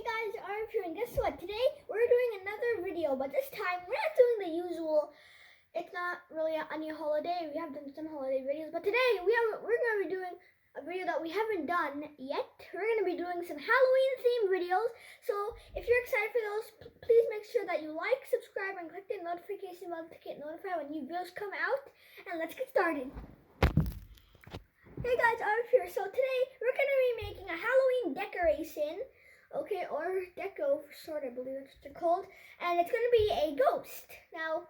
guys, I'm here, and guess what? Today we're doing another video, but this time we're not doing the usual. It's not really any holiday. We have done some holiday videos, but today we're going to be doing a video that we haven't done yet. We're going to be doing some Halloween themed videos. So if you're excited for those, please make sure that you like, subscribe, and click the notification bell to get notified when new videos come out. And let's get started. Hey guys, I'm here. So today we're going to be making a Halloween decoration, okay, or deco for short, I believe that's what they're called, and it's going to be a ghost. Now,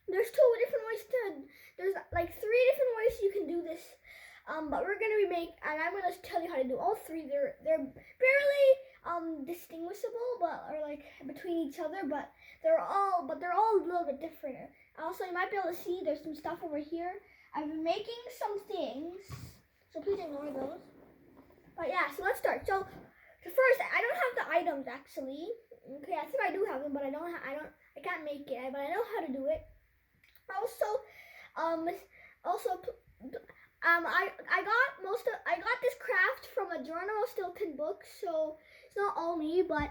there's there's like 3 different ways you can do this, but we're going to be and I'm going to tell you how to do all 3. They're barely distinguishable, but or like between each other, but they're all a little bit different. Also, you might be able to see there's some stuff over here. I've been making some things, so please ignore those. But yeah, so let's start. So first, I don't have the items actually. Okay, I think I do have them, but I can't make it, but I know how to do it. I got this craft from a Geronimo Stilton book, so it's not all me, but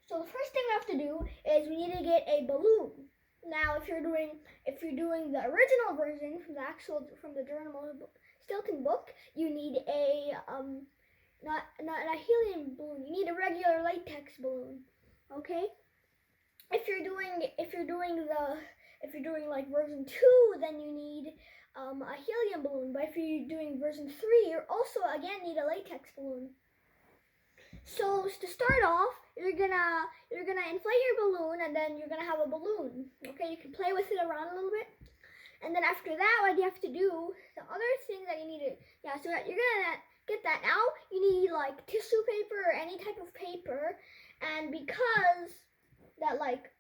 so the first thing we have to do is we need to get a balloon. Now, if you're doing the original version from the Geronimo Stilton book, you need a not a helium balloon. You need a regular latex balloon. Okay. If you're doing like version 2, then you need a helium balloon. But if you're doing version 3, you also again need a latex balloon. So to start off, you're gonna inflate your balloon, and then you're gonna have a balloon. Okay, you can play with it around a little bit, and then after that, what you have to do, the other thing that you need to, so that you're gonna get that out, you need like tissue paper or any type of paper, and because that like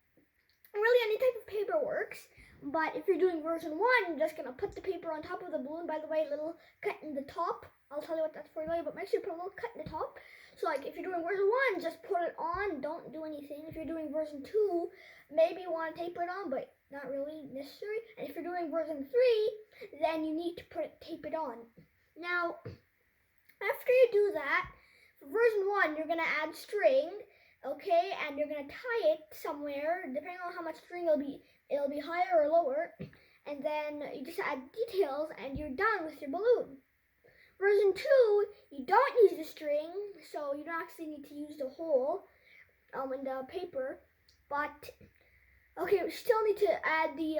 really any type of paper works. But if you're doing version 1, you're just gonna put the paper on top of the balloon. By the way, little cut in the top. I'll tell you what that's for later, but make sure you put a little cut in the top. So like if you're doing version 1, just put it on, don't do anything. If you're doing version 2, maybe you want to tape it on, but not really necessary. And if you're doing version 3, then you need to tape it on. Now, after you do that, for version 1, you're gonna add string, okay, and you're gonna tie it somewhere, depending on how much string it'll be higher or lower, and then you just add details, and you're done with your balloon. Version 2, you don't use the string, so you don't actually need to use the hole in the paper, but okay, we still need to add the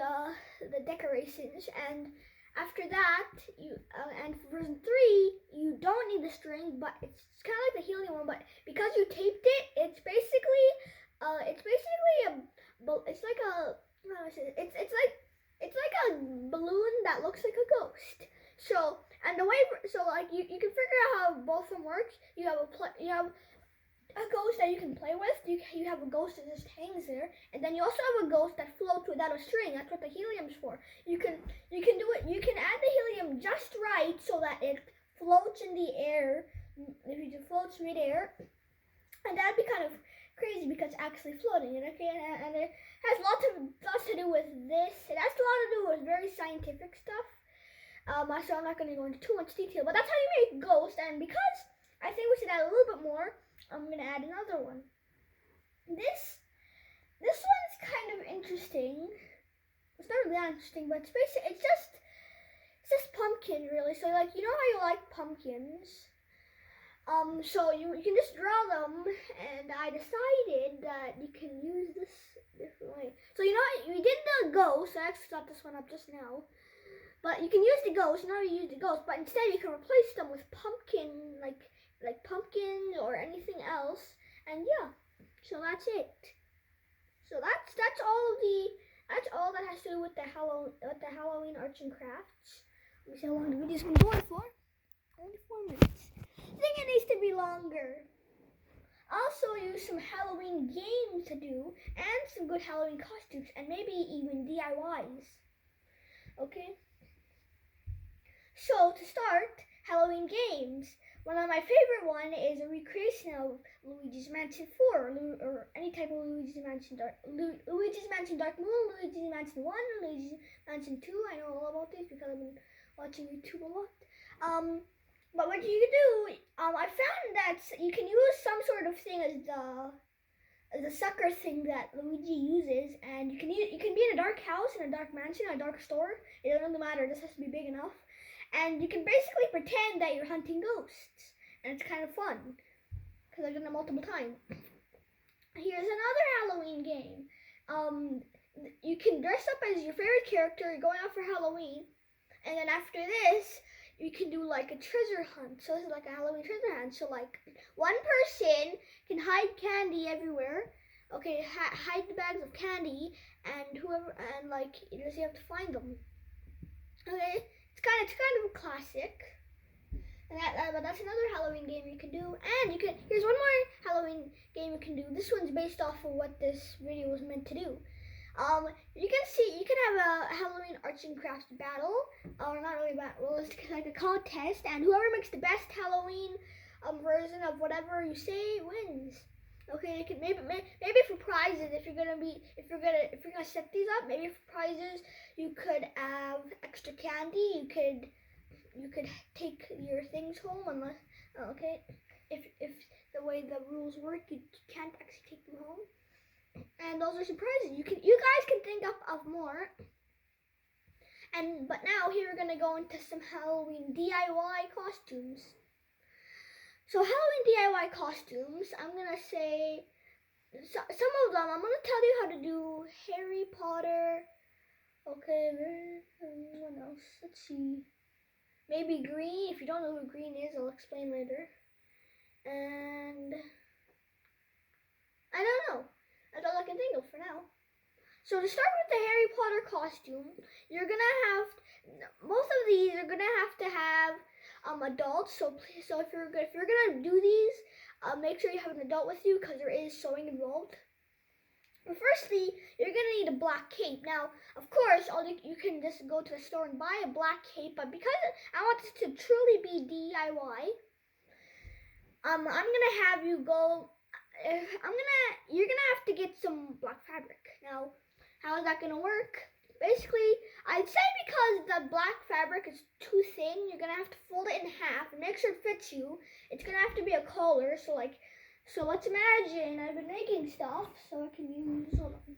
decorations, and after that, and for version 3, you don't need the string, but it's kind of like the helium one, but because you taped it, it's basically a balloon that looks like a ghost. So you can figure out how both of them work. You have a ghost that you can play with. You have a ghost that just hangs there, and then you also have a ghost that floats without a string. That's what the helium's for. You can do it. You can add the helium just right so that it floats in the air. If it floats mid-air, and that'd be kind of crazy because it's actually floating. And it has lots to do with this. It has a lot to do with very scientific stuff. So I'm not going to go into too much detail, but that's how you make ghost. And because I think we should add a little bit more, I'm going to add another one. This one's kind of interesting. It's not really that interesting, but it's just pumpkin, really. So like, you know how you like pumpkins? So you can just draw them, and I decided that you can use this different way. So you know, we did the ghost. I actually got this one up just now. But you can use the ghost, you use the ghost, but instead you can replace them with pumpkin, like pumpkins or anything else. And yeah, so that's it. So that's all that has to do with the Halloween arts and crafts. Let me see how long the video's been going for. Only 4 minutes. I think it needs to be longer. Also use some Halloween games to do, and some good Halloween costumes, and maybe even DIYs. Okay? So to start, Halloween games. One of my favorite one is a recreation of Luigi's Mansion 4, or any type of Luigi's Mansion Luigi's Mansion Dark Moon, Luigi's Mansion 1, Luigi's Mansion 2. I know all about these because I've been watching YouTube a lot. But what you can do, I found that you can use some sort of thing as the sucker thing that Luigi uses, and you can be in a dark house, in a dark mansion, a dark store. It doesn't really matter. It just has to be big enough, and you can basically pretend that you're hunting ghosts, and it's kind of fun because I've done it multiple times. Here's another Halloween game. You can dress up as your favorite character, going out for Halloween, and then after this, you can do like a treasure hunt. So this is like a Halloween treasure hunt. So like one person can hide candy everywhere. Okay, hide the bags of candy, and like you have to find them. Okay, it's kind of a classic. And that's another Halloween game you can do. And here's one more Halloween game you can do. This one's based off of what this video was meant to do. You can have a Halloween arts and crafts battle, or not really battle, well, it's like a contest, and whoever makes the best Halloween version of whatever you say wins. Okay, you can maybe for prizes, if you're gonna set these up, maybe for prizes you could have extra candy. You could take your things home, unless if the way the rules work, you can't actually take them home. And those are surprises. You guys can think up of more. But now here we're gonna go into some Halloween DIY costumes. So Halloween DIY costumes, I'm gonna say some of them. I'm gonna tell you how to do Harry Potter. Okay, what else? Let's see. Maybe green. If you don't know who green is, I'll explain later. And I don't know. That's all I can think of for now. So to start with the Harry Potter costume, you're gonna have most of these are gonna have to have adults. So if you're gonna do these, make sure you have an adult with you because there is sewing involved. But firstly, you're gonna need a black cape. Now, of course, you can just go to the store and buy a black cape. But because I want this to truly be DIY, I'm gonna have you go. You're gonna have to get some black fabric. Now, how is that gonna work? Basically, I'd say because the black fabric is too thin, you're gonna have to fold it in half and make sure it fits you. It's gonna have to be a collar. So let's imagine I've been making stuff, so I can use. Hold on.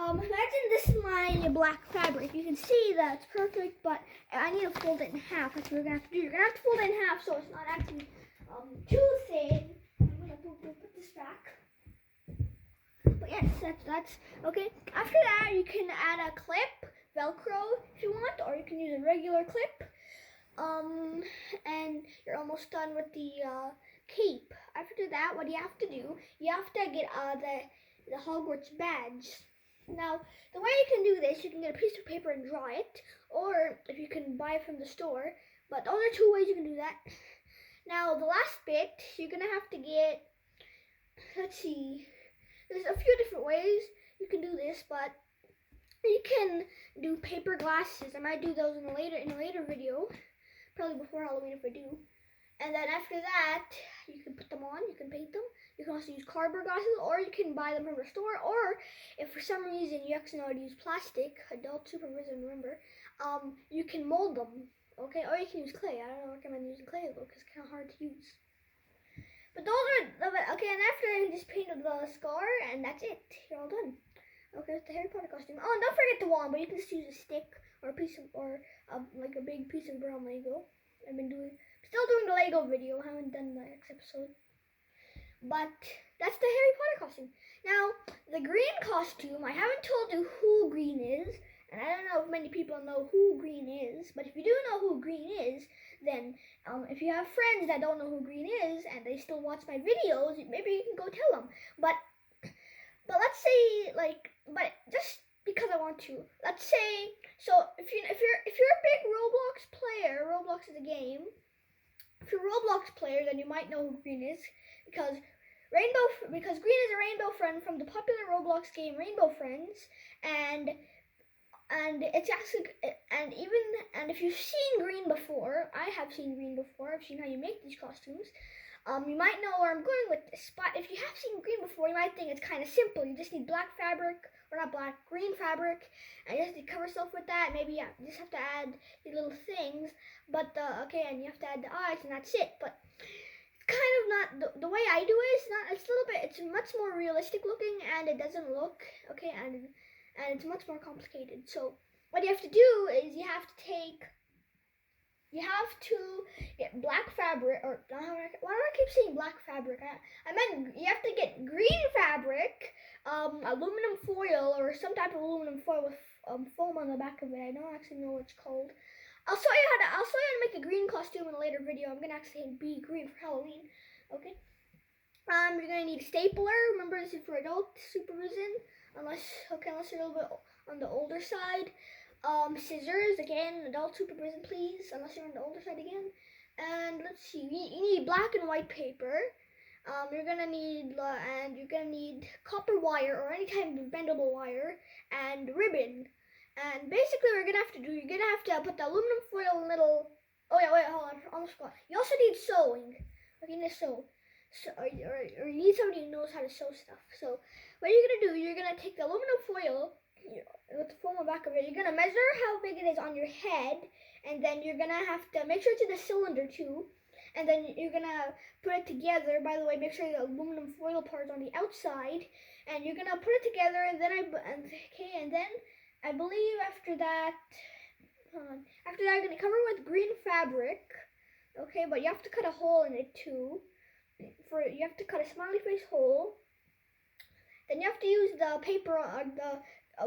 Imagine this is my black fabric. You can see that it's perfect, but I need to fold it in half. That's what we're gonna have to do. You're gonna have to fold it in half so it's not actually too thin. I'm gonna put this back. But yes, that's okay. After that, you can add a clip, Velcro if you want, or you can use a regular clip. And you're almost done with the cape. After that, what you have to do, you have to get the Hogwarts Badge. Now, the way you can do this, you can get a piece of paper and draw it, or if you can buy it from the store. But those are two ways you can do that. Now, the last bit, you're gonna have to get. Let's see. There's a few different ways you can do this, but you can do paper glasses. I might do those in a later video, probably before Halloween if I do. And then after that, you can put them on, you can paint them. You can also use cardboard glasses, or you can buy them from the store. Or if for some reason you accidentally use plastic, adult supervision, remember, you can mold them, okay? Or you can use clay. I don't recommend using clay though, because it's kind of hard to use. But those are, okay, and after that, you just painted the scar, and that's it. You're all done. Okay, it's the Harry Potter costume. Oh, and don't forget the wand, but you can just use a stick or a piece of, like a big piece of brown Lego. Still doing the Lego video. I haven't done the next episode. But that's the Harry Potter costume. Now, the green costume, I haven't told you who green is, and I don't know if many people know who green is, but if you do know who green is, then if you have friends that don't know who green is and they still watch my videos, maybe you can go tell them. But let's say, but just because I want to, let's say, so if you're a big Roblox player, Roblox is a game. If you're a Roblox player, then you might know who green is, because green is a rainbow friend from the popular Roblox game Rainbow Friends, and it's actually, and if you've seen green before, I have seen green before. I've seen how you make these costumes. You might know where I'm going with this, but if you have seen green before, you might think it's kind of simple. You just need black fabric or not black, green fabric, and you have to cover yourself with that. Maybe you just have to add these little things, but and you have to add the eyes, and that's it. But it's kind of not the way I do it. It's much more realistic looking, and it doesn't look and it's much more complicated. So what you have to do is you have to get black fabric, or why do I keep saying black fabric? I meant you have to get green fabric, aluminum foil, or some type of aluminum foil with foam on the back of it. I don't actually know what it's called. I'll show you how to make a green costume in a later video. I'm gonna actually be green for Halloween. Okay. You're gonna need a stapler. Remember, this is for adult supervision, unless you're a little bit on the older side. Scissors, again, adult supervision, please, unless you're on the older side again. And let's see, you need black and white paper. You're gonna need copper wire or any type of bendable wire and ribbon. And basically, what you're gonna have to put the aluminum foil in little. Oh yeah, wait, hold on, almost forgot. You also need sewing. Okay, you need to sew. Or you need somebody who knows how to sew stuff. So what you're gonna do, you're gonna take the aluminum foil with the foam on the back of it. You're gonna measure how big it is on your head, and then you're gonna have to make sure it's in the cylinder too. And then you're gonna put it together. By the way, make sure the aluminum foil part is on the outside, and you're gonna put it together. And then I believe after that, you're gonna cover it with green fabric. Okay, but you have to cut a hole in it too. You have to cut a smiley face hole. Then you have to use the paper,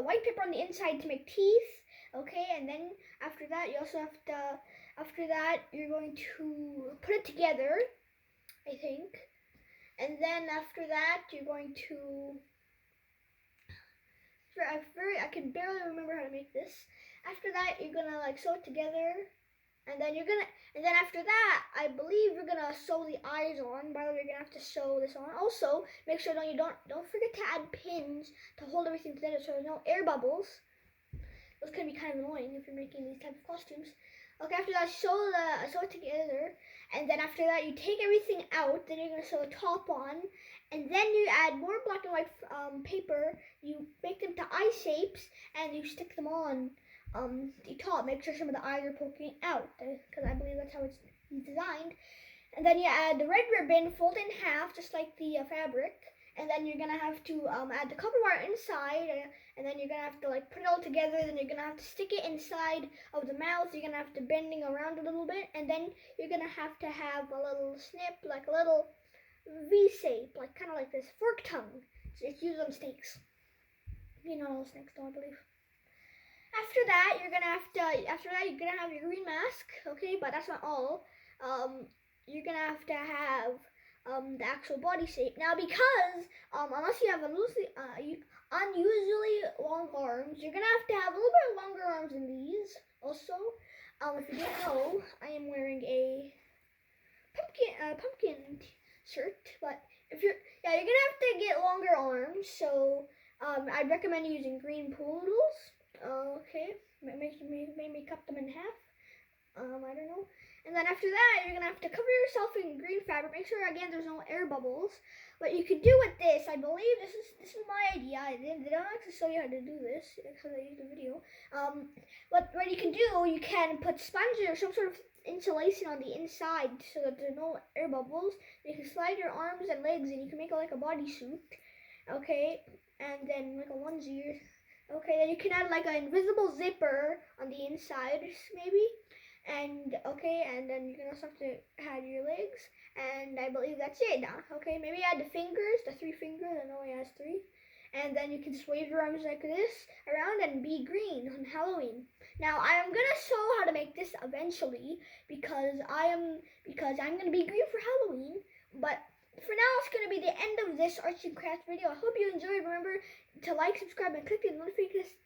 white paper on the inside to make teeth. Okay, and then after that, you also have to. After that, you're going to put it together, I think. And then after that, you're going to. I can barely remember how to make this. After that, you're gonna sew it together. And then after that, I believe you're gonna sew the eyes on. By the way, you're gonna have to sew this on. Also, make sure don't forget to add pins to hold everything together so there's no air bubbles. Those can be kind of annoying if you're making these type of costumes. Okay, after that, sew it together, and then after that, you take everything out. Then you're gonna sew the top on, and then you add more black and white paper. You make them to eye shapes, and you stick them on. The top, make sure some of the eyes are poking out, because I believe that's how it's designed. And then you add the red ribbon, fold it in half, just like the fabric. And then you're gonna have to add the copper wire inside, and then you're gonna have to put it all together. Then you're gonna have to stick it inside of the mouth. You're gonna have to bending around a little bit, and then you're gonna have to have a little snip, like a little V shape, kind of like this fork tongue. So it's used on snakes. You know all snakes, though, I believe. After that, you're gonna have your green mask, okay? But that's not all. You're gonna have to have the actual body shape. Now, because unless you have unusually long arms, you're gonna have a little bit longer arms than these. Also, if you didn't know, I am wearing a pumpkin shirt. But you're gonna have to get longer arms. So I'd recommend using green pool noodles. Okay, maybe cut them in half. I don't know. And then after that, you're gonna have to cover yourself in green fabric. Make sure again there's no air bubbles. What you could do with this, I believe this is my idea. They don't actually show you how to do this because I used the video. What you can do, you can put sponges or some sort of insulation on the inside so that there's no air bubbles. You can slide your arms and legs, and you can make it like a bodysuit. Okay, and then like a onesie. Okay, then you can add like an invisible zipper on the inside, maybe. And then you can also have to add your legs. And I believe that's it now. Okay, maybe add the fingers, the 3 fingers. I know he has 3. And then you can just wave your arms like this around and be green on Halloween. Now I'm gonna show how to make this eventually because I'm gonna be green for Halloween. But for now, it's going to be the end of this arts and crafts video. I hope you enjoyed. Remember to like, subscribe, and click the notification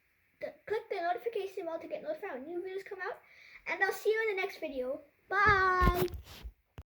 bell to get notified when new videos come out. And I'll see you in the next video. Bye!